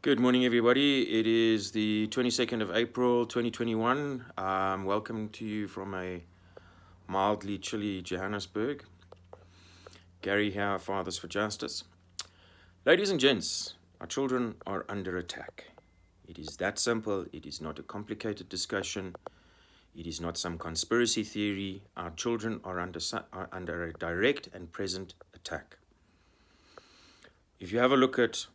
Good morning, everybody. It is the 22nd of April, 2021. Welcome to you from a mildly chilly Johannesburg. Gary here, Fathers for Justice. Ladies and gents, our children are under attack. It is that simple. It is not a complicated discussion. It is not some conspiracy theory. Our children are under a direct and present attack. If you have a look at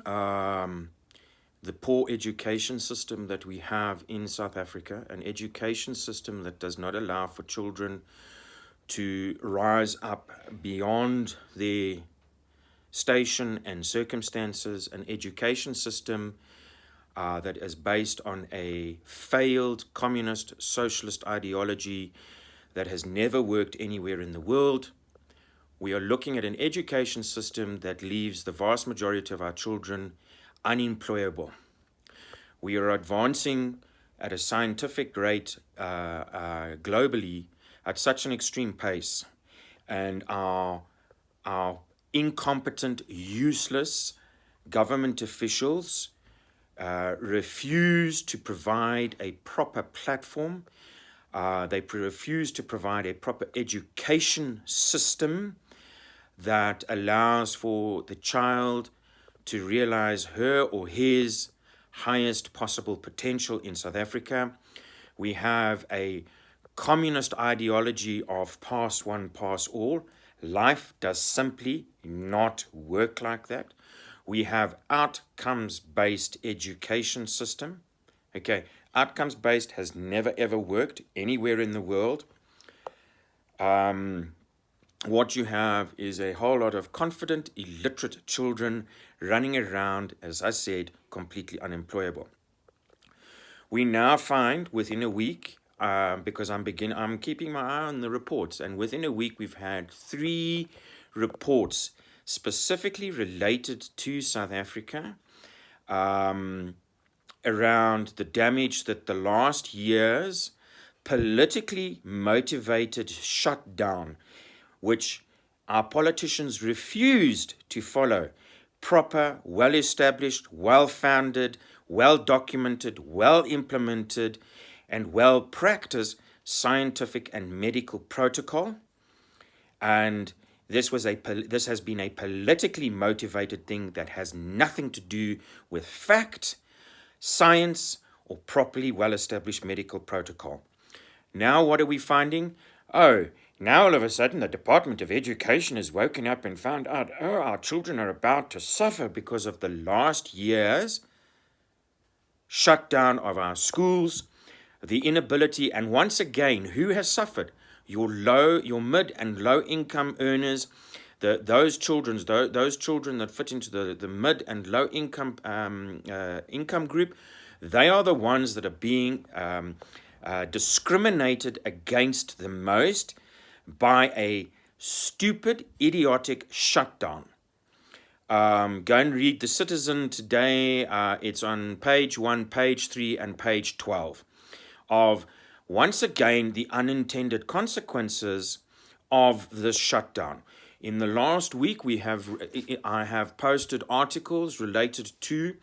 the poor education system that we have in South Africa, an education system that does not allow for children to rise up beyond their station and circumstances, an education system that is based on a failed communist socialist ideology that has never worked anywhere in the world. We are looking at an education system that leaves the vast majority of our children unemployable. We are advancing at a scientific rate globally at such an extreme pace, and our incompetent, useless government officials refuse to provide a proper platform. They refuse to provide a proper education system that allows for the child to realize her or his highest possible potential in South Africa. We have a communist ideology of pass one, pass all. Life does simply not work like that. We have outcomes-based education system. Okay, outcomes-based has never ever worked anywhere in the world. What you have is a whole lot of confident, illiterate children running around, as I said, completely unemployable. We now find within a week, because I'm keeping my eye on the reports, and within a week we've had 3 reports specifically related to South Africa around the damage that the last year's politically motivated shutdown, which our politicians refused to follow, proper, well-established, well-founded, well-documented, well-implemented, and well-practiced scientific and medical protocol. And this has been a politically motivated thing that has nothing to do with fact, science, or properly well-established medical protocol. Now what are we finding? Now all of a sudden the Department of Education has woken up and found out, our children are about to suffer because of the last year's shutdown of our schools, the inability, and once again, who has suffered? Your mid and low income earners, those children that fit into the mid and low income group, they are the ones that are being discriminated against the most by a stupid, idiotic shutdown. Go and read The Citizen today. It's on page 1, page 3, and page 12 of, once again, the unintended consequences of this shutdown. In the last week, I have posted articles related to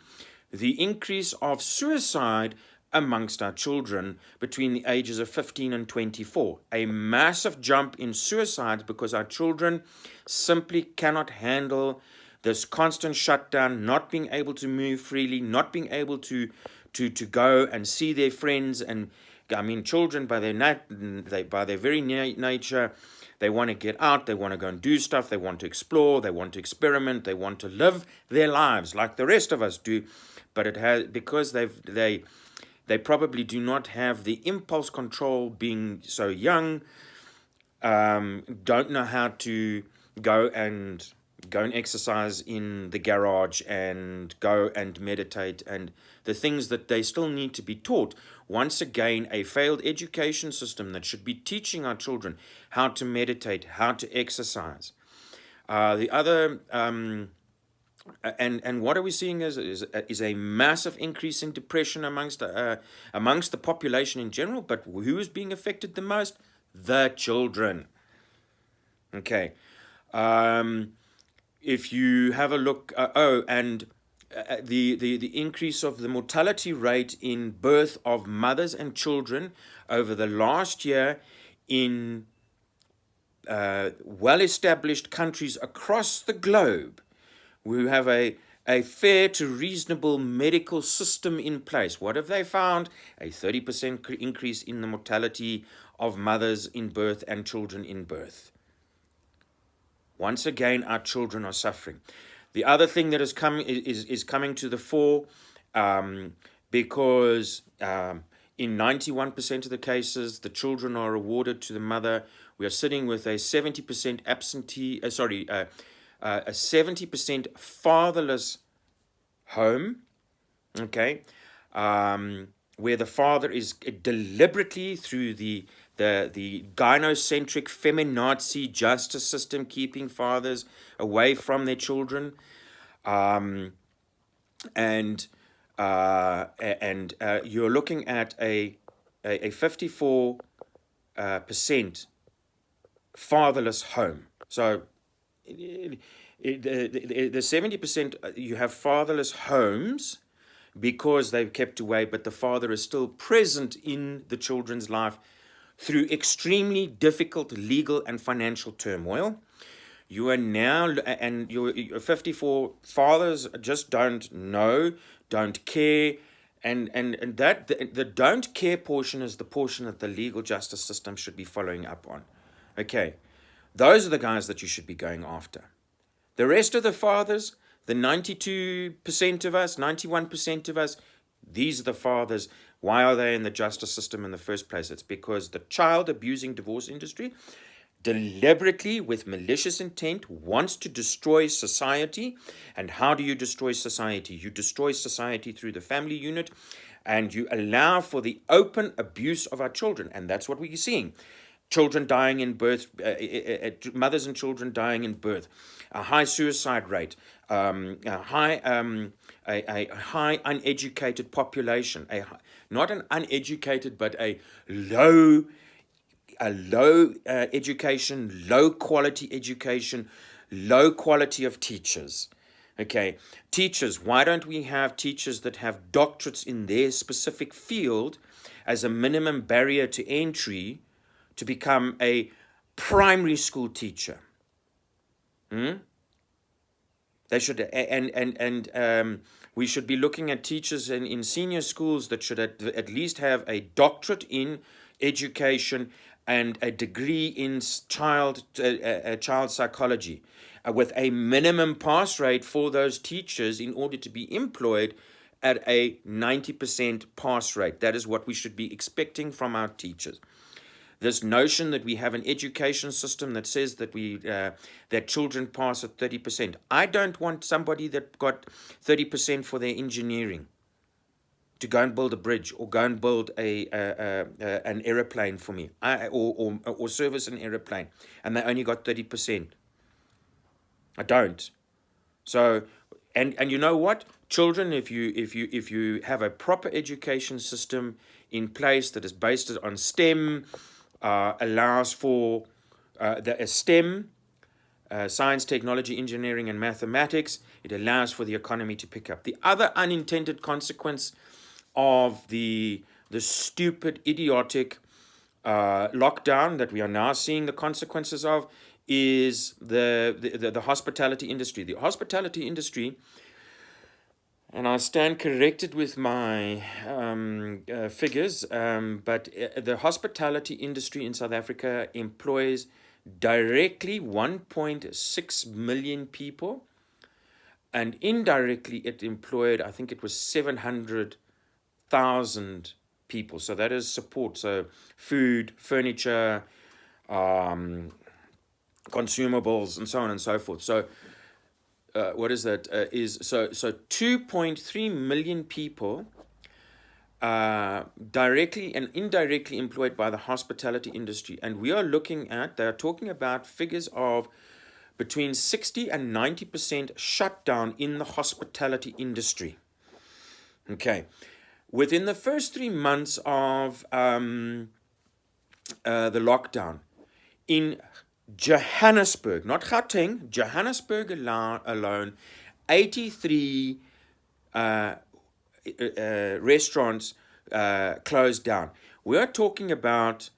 the increase of suicide amongst our children between the ages of 15 and 24. A massive jump in suicides because our children simply cannot handle this constant shutdown, not being able to move freely, not being able to go and see their friends. And I mean, children by their very nature, they want to get out, they want to go and do stuff, they want to explore, they want to experiment, they want to live their lives like the rest of us do. But because they probably do not have the impulse control, being so young, don't know how to go and exercise in the garage and go and meditate, and the things that they still need to be taught. Once again, a failed education system that should be teaching our children how to meditate, how to exercise. The other and what are we seeing is a massive increase in depression amongst the population in general. But who is being affected the most? The children. Okay. If you have a look, and the increase of the mortality rate in birth of mothers and children over the last year in well-established countries across the globe who have a fair to reasonable medical system in place. What have they found? A 30% increase in the mortality of mothers in birth and children in birth. Once again, our children are suffering. The other thing that is coming to the fore, because in 91% of the cases, the children are awarded to the mother. We are sitting with a 70% a 70% fatherless home, okay, where the father is deliberately through the gynocentric feminazi justice system keeping fathers away from their children, and you're looking at a 54% fatherless home. So the 70%, you have fatherless homes because they've kept away, but the father is still present in the children's life through extremely difficult legal and financial turmoil. You are now, and your 54 fathers just don't know, don't care, and that the don't care portion is the portion that the legal justice system should be following up on. Okay, those are the guys that you should be going after. The rest of the fathers, the 92% of us, 91% of us, these are the fathers. Why are they in the justice system in the first place? It's because the child abusing divorce industry deliberately, with malicious intent, wants to destroy society. And how do you destroy society? You destroy society through the family unit, and you allow for the open abuse of our children. And that's what we're seeing. Children dying in birth, mothers and children dying in birth, a high suicide rate, a high uneducated population, not an uneducated, but a low education, low quality education, low quality of teachers. Okay, teachers, why don't we have teachers that have doctorates in their specific field as a minimum barrier to entry to become a primary school teacher? They should, and we should be looking at teachers in senior schools that should at least have a doctorate in education and a degree in child psychology, with a minimum pass rate for those teachers in order to be employed at a 90% pass rate. That is what we should be expecting from our teachers. This notion that we have an education system that says that that children pass at 30%. I don't want somebody that got 30% for their engineering to go and build a bridge or go and build an aeroplane for me, or service an aeroplane, and they only got 30%. I don't. So, and you know what? Children, if you have a proper education system in place that is based on STEM, allows for the STEM, science, technology, engineering, and mathematics, it allows for the economy to pick up. The other unintended consequence of the stupid, idiotic lockdown that we are now seeing the consequences of is the hospitality industry. The hospitality industry, and I stand corrected with my figures, but the hospitality industry in South Africa employs directly 1.6 million people, and indirectly it employed, I think it was 700,000 people. So that is support, so food, furniture, consumables, and so on and so forth. So what is that? So 2.3 million people directly and indirectly employed by the hospitality industry. And we are looking at, they're talking about figures of between 60 and 90% shutdown in the hospitality industry. Okay. Within the first 3 months of the lockdown, in Johannesburg, not Gauteng, Johannesburg alone, 83 restaurants closed down. We are talking about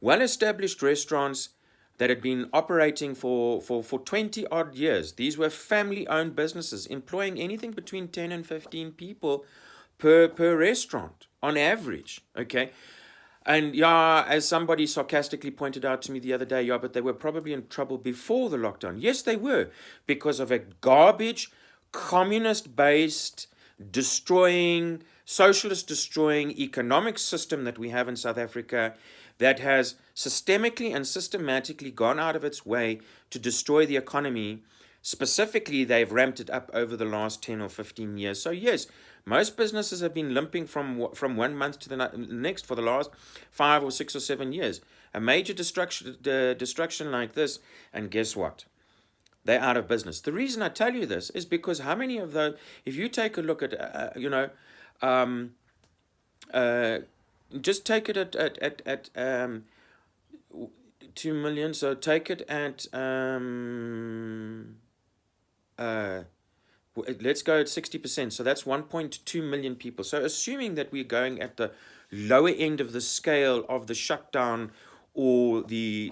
well-established restaurants that had been operating for 20 odd years. These were family-owned businesses employing anything between 10 and 15 people per restaurant on average. Okay. And yeah, as somebody sarcastically pointed out to me the other day, yeah, but they were probably in trouble before the lockdown. Yes, they were, because of a garbage, communist-based, destroying, socialist destroying economic system that we have in South Africa that has systemically and systematically gone out of its way to destroy the economy. Specifically, they've ramped it up over the last 10 or 15 years. So yes, most businesses have been limping from 1 month to the next for the last 5 or 6 or 7 years. A major destruction like this, and guess what? They're out of business. The reason I tell you this is because how many of those, if you take a look at, just take it at 2 million, so take it at, let's go at 60%, so that's 1.2 million people. So assuming that we're going at the lower end of the scale of the shutdown or the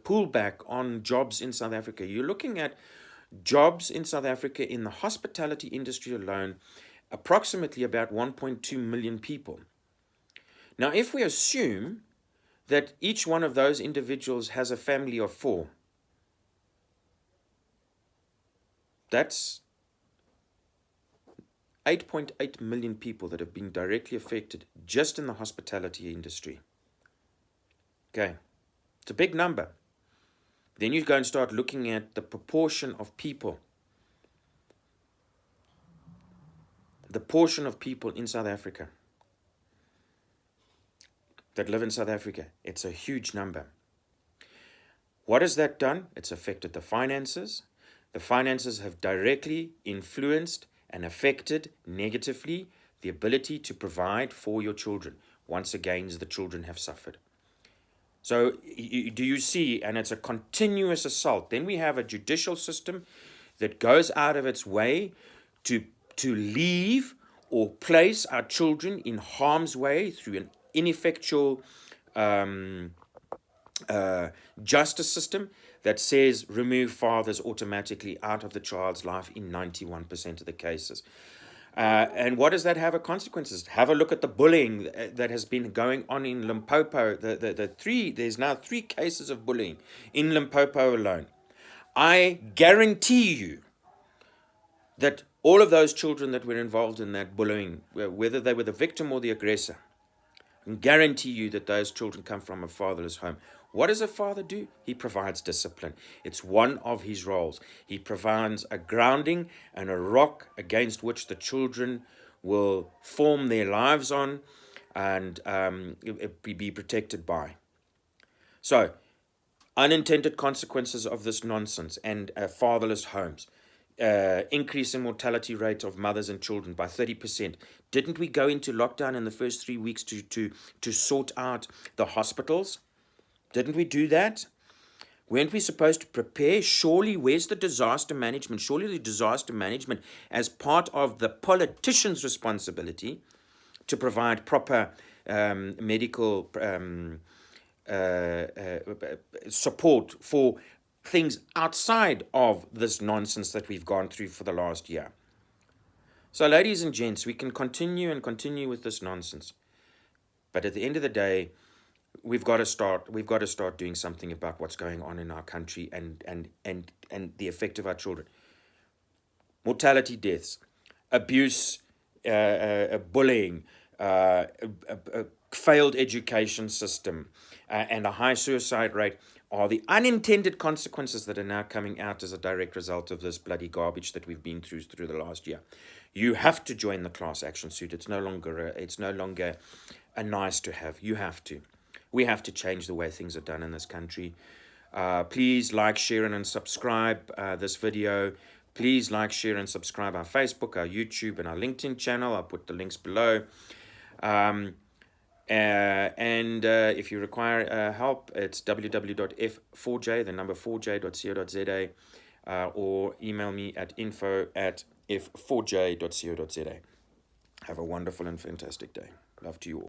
pullback on jobs in South Africa, you're looking at jobs in South Africa in the hospitality industry alone, approximately about 1.2 million people. Now, if we assume that each one of those individuals has a family of 4, that's 8.8 million people that have been directly affected just in the hospitality industry. Okay, it's a big number. Then you go and start looking at the proportion of people. The portion of people in South Africa that live in South Africa, it's a huge number. What has that done? It's affected the finances. The finances have directly influenced and affected negatively the ability to provide for your children. Once again, the children have suffered. So do you see, and it's a continuous assault. Then we have a judicial system that goes out of its way to leave or place our children in harm's way through an ineffectual justice system that says remove fathers automatically out of the child's life in 91% of the cases. And what does that have as consequences? Have a look at the bullying that has been going on in Limpopo. There's now 3 cases of bullying in Limpopo alone. I guarantee you that all of those children that were involved in that bullying, whether they were the victim or the aggressor, I can guarantee you that those children come from a fatherless home. What does a father do? He provides discipline. It's one of his roles. He provides a grounding and a rock against which the children will form their lives on and be protected by. So, unintended consequences of this nonsense and fatherless homes. Increase in mortality rate of mothers and children by 30%. Didn't we go into lockdown in the first 3 weeks to sort out the hospitals? Didn't we do that? Weren't we supposed to prepare? Surely, where's the disaster management? Surely the disaster management as part of the politician's responsibility to provide proper medical support for things outside of this nonsense that we've gone through for the last year. So, ladies and gents, we can continue with this nonsense. But at the end of the day, we've got to start doing something about what's going on in our country and the effect of our children. Mortality, deaths, abuse, bullying, a failed education system, and a high suicide rate are the unintended consequences that are now coming out as a direct result of this bloody garbage that we've been through the last year. You have to join the class action suit. It's no longer a nice to have. You have to. We have to change the way things are done in this country. Please like, share, and subscribe this video. Please like, share, and subscribe our Facebook, our YouTube, and our LinkedIn channel. I'll put the links below. If you require help, it's www.f4j, the number 4j.co.za. or email me at info@f4j.co.za. Have a wonderful and fantastic day. Love to you all.